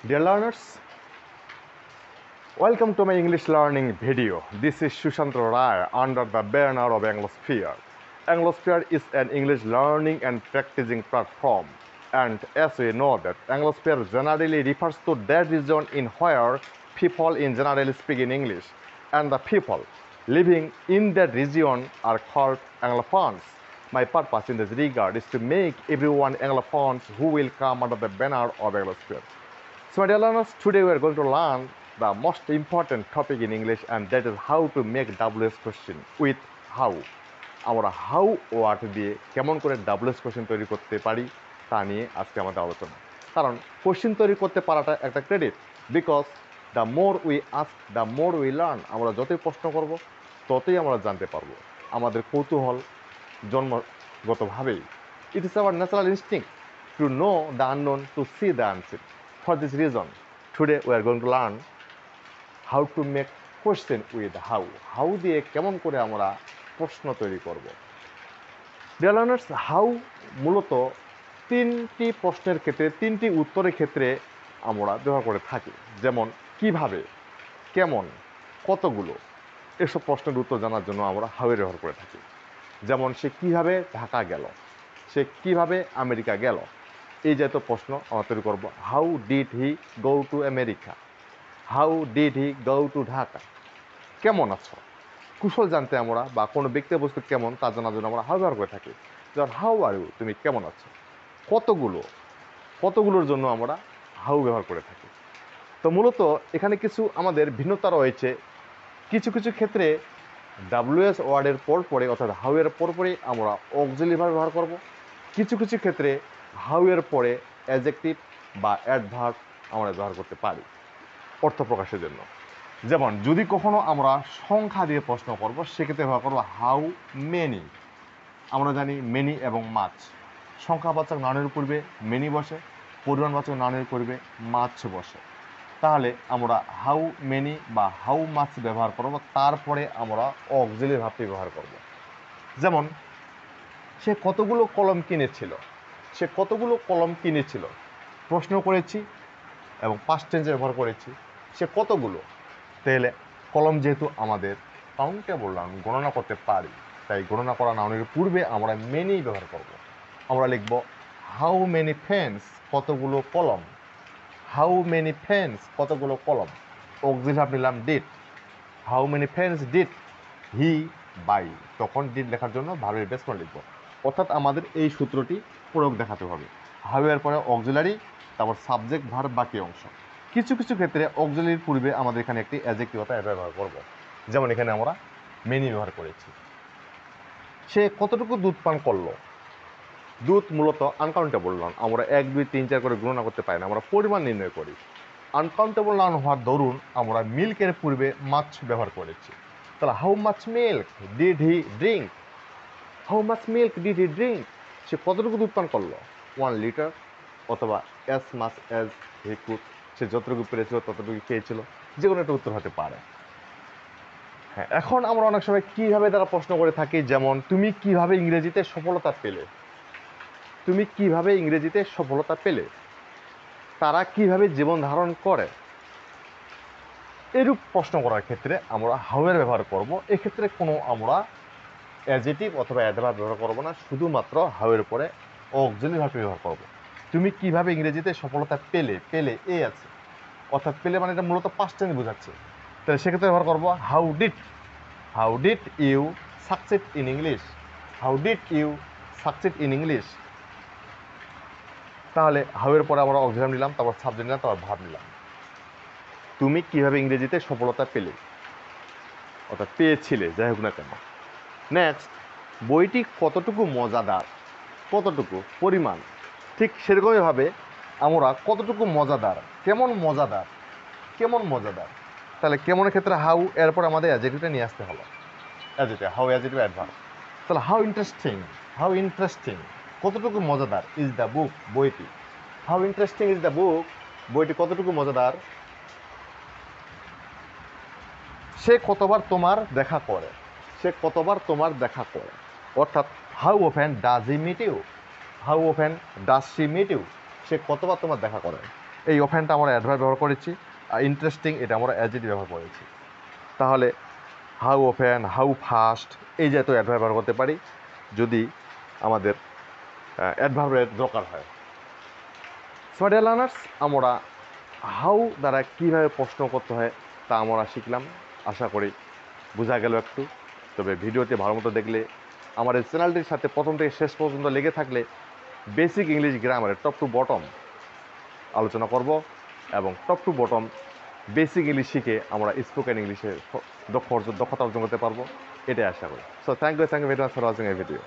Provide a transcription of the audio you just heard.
Dear learners, welcome to my English learning video. This is Sushant Rai under the banner of Anglosphere. Anglosphere is an English learning and practicing platform. And as we know that Anglosphere generally refers to that region in where people in generally speak in English, and the people living in that region are called Anglophones. My purpose in this regard is to make everyone Anglophones who will come under the banner of Anglosphere. So my dear learners, today we are going to learn the most important topic in English, and that is how to make WS question with how. আমরা how word দিয়ে কেমন করে WS question তৈরি করতে পারি তা নিয়ে আজকে আমাদের আলোচনা। কারণ কোশ্চেন তৈরি করতে পারাটা একটা credit, because the more we ask the more we learn. আমরা যতই প্রশ্ন করব ততই আমরা জানতে পারবো। আমাদের কৌতূহল জন্মগতভাবেই, it is our natural instinct to know the unknown, to see the unseen. For this reason, today we are going to learn how to make question with how. How দিয়ে কেমন করে আমরা প্রশ্ন তৈরি করব। Dear learners, how মূলত তিনটি প্রশ্নের ক্ষেত্রে, তিনটি উত্তরের ক্ষেত্রে আমরা ব্যবহার করে থাকি। যেমন কিভাবে, কেমন, কতগুলো, এসব প্রশ্নের উত্তর জানার জন্য আমরা হাউ এর ব্যবহার করে থাকি। যেমন সে কিভাবে ঢাকা গেল, সে কিভাবে আমেরিকা গেল, এই জাতীয় প্রশ্ন আমরা তৈরি করব। How did he go to America, how did he go to Dhaka. কেমন আছো, কুশল জানতে আমরা বা কোনো ব্যক্তি বস্তু কেমন তা জানার জন্য আমরা হাউ ব্যবহার করে থাকি। যেমন হাউ আর ইউ, তুমি কেমন আছো। কতগুলো, কতগুলোর জন্য আমরা হাউ ব্যবহার করে থাকি। তো মূলত এখানে কিছু আমাদের ভিন্নতা রয়েছে। কিছু কিছু ক্ষেত্রে WS ওয়ার্ডের পর পরে অর্থাৎ হাউ এর পর পরে আমরা অক্সিলারি ভার্ব ব্যবহার করব। কিছু কিছু ক্ষেত্রে হাউ এর পরে অ্যাডজেক্টিভ বা অ্যাডভার্ব আমরা ব্যবহার করতে পারি অর্থ প্রকাশের জন্য। যেমন যদি কখনো আমরা সংখ্যা দিয়ে প্রশ্ন করব, সেক্ষেত্রে ব্যবহার করবো হাউ মেনি। আমরা জানি মেনি এবং মাছ, সংখ্যাবাচক নাউনের পূর্বে মেনি বসে, পরিমাণবাচক নাউনের পূর্বে মাছ বসে। তাহলে আমরা হাউ মেনি বা হাউ মাছ ব্যবহার করব, তারপরে আমরা অক্সিলারি ভার্বটি ব্যবহার করব। যেমন সে কতগুলো কলম কিনেছিল, সে কতগুলো কলম কিনেছিল প্রশ্ন করেছি এবং পাস্ট টেন্সে ব্যবহার করেছি। সে কতগুলো, তাহলে কলম যেহেতু আমাদের কাউন্টেবল নাউন, গণনা করতে পারি, তাই গণনা করা নাউনের পূর্বে আমরা মেনি ব্যবহার করব। আমরা লিখব হাউ মেনি পেন্স, কতগুলো কলম। হাউ মেনি পেন্স, কতগুলো কলম। অক্সিলারি ভার্ব নিলাম did. How many pens did he buy, তখন ডিড লেখার জন্য ভার্বের বেস করে লিখব। অর্থাৎ আমাদের এই সূত্রটি প্রয়োগ দেখাতে হবে। হাউ এর পরে অক্সিলারি, তারপর সাবজেক্ট ভার্ব বাকি অংশ। কিছু কিছু ক্ষেত্রে অক্সিলারির পূর্বে আমাদের এখানে একটি অ্যাডজেক্টিভ ব্যবহার করব। যেমন এখানে আমরা মেনি ব্যবহার করেছি। সে কতটুকু দুধ পান করলো। দুধ মূলত আনকাউন্টেবল নাউন, আমরা 1 2 3 4 করে গণনা করতে পারি না, আমরা পরিমাণ নির্ণয় করি। আনকাউন্টেবল নাউন হওয়ার দরুন আমরা মিল্কের পূর্বে মাছ ব্যবহার করেছি। তাহলে how much milk did he drink, how much milk did he drink, সে কতটুকু দুধ পান করলো। 1 লিটার, অথবা as much as he could, সে যতটুকু পেরেছিল ততটুকু খেয়েছিল। যে কোনো একটা উত্তর হতে পারে। হ্যাঁ, এখন আমরা অনেক সময় কীভাবে তারা প্রশ্ন করে থাকি। যেমন তুমি কিভাবে ইংরেজিতে সফলতা পেলে, তুমি কিভাবে ইংরেজিতে সফলতা পেলে, তারা কিভাবে জীবন ধারণ করে। এরূপ প্রশ্ন করার ক্ষেত্রে আমরা হাউ এর ব্যবহার করব। এক্ষেত্রে কোনো আমরা অ্যাডজেক্টিভ অথবা অ্যাডভার্ব ব্যবহার করব না, শুধুমাত্র হাউ এর পরে অক্সিলারি ভার্ব ব্যবহার করব। তুমি কিভাবে ইংরেজিতে সফলতা পেলে, পেলে এ আছে, অর্থাৎ পেলে মানে এটা মূলত পাস্ট টেন্স বোঝাচ্ছে। তাহলে সেক্ষেত্রে ব্যবহার করব how did, how did you succeed in English, how did you succeed in English. তাহলে হাউ এর পরে আমরা অক্সিলারি নিলাম, তারপর সাবজেক্ট নিলাম, তারপর ভার্ব নিলাম। তুমি কিভাবে ইংরেজিতে সফলতা পেলে, অর্থাৎ পেয়েছিলে, যাই হোক না কেন। নেক্সট, বইটি কতটুকু মজাদার, কতটুকু পরিমাণ। ঠিক সেরকমইভাবে আমরা কতটুকু মজাদার, কেমন মজাদার, কেমন মজাদার। তাহলে কেমনের ক্ষেত্রে হাউ, এরপর আমাদের অ্যাডজেক্টিভটা নিয়ে আসতে হলো। Adjective, how adjective adverb. তাহলে হাউ ইন্টারেস্টিং, হাউ ইন্টারেস্টিং, কতটুকু মজাদার ইজ দ্য বুক, বইটি। How interesting is the book, বইটি কতটুকু মজাদার। সে কতবার তোমার দেখা করে, সে কতবার তোমার দেখা করে। অর্থাৎ how often does he meet you, how often does she meet you, সে কতবার তোমার দেখা করে। এই অফেনটা আমরা অ্যাডভার্ব ব্যবহার করেছি, আর ইন্টারেস্টিং এটা আমরা অ্যাডজেক্টিভ ব্যবহার করেছি। তাহলে হাউ অফেন, হাউ ফাস্ট এই জাতীয় অ্যাডভার্ব ব্যবহার করতে পারি যদি আমাদের অ্যাডভার্বের দরকার হয়। সো ডিয়ার লার্নার্স, আমরা হাউ দ্বারা কীভাবে প্রশ্ন করতে হয় তা আমরা শিখলাম। আশা করি বোঝা গেল একটু। তবে ভিডিওটি ভালো মতো দেখলে, আমার এই চ্যানেলটির সাথে প্রথম থেকে শেষ পর্যন্ত লেগে থাকলে বেসিক ইংলিশ গ্রামারের টপ টু বটম আলোচনা করব এবং top to bottom basic English শিখে আমরা স্পোকেন ইংলিশে দক্ষতা অর্জন করতে পারবো, এটাই আশা করি। So thank you very much for watching এই ভিডিও।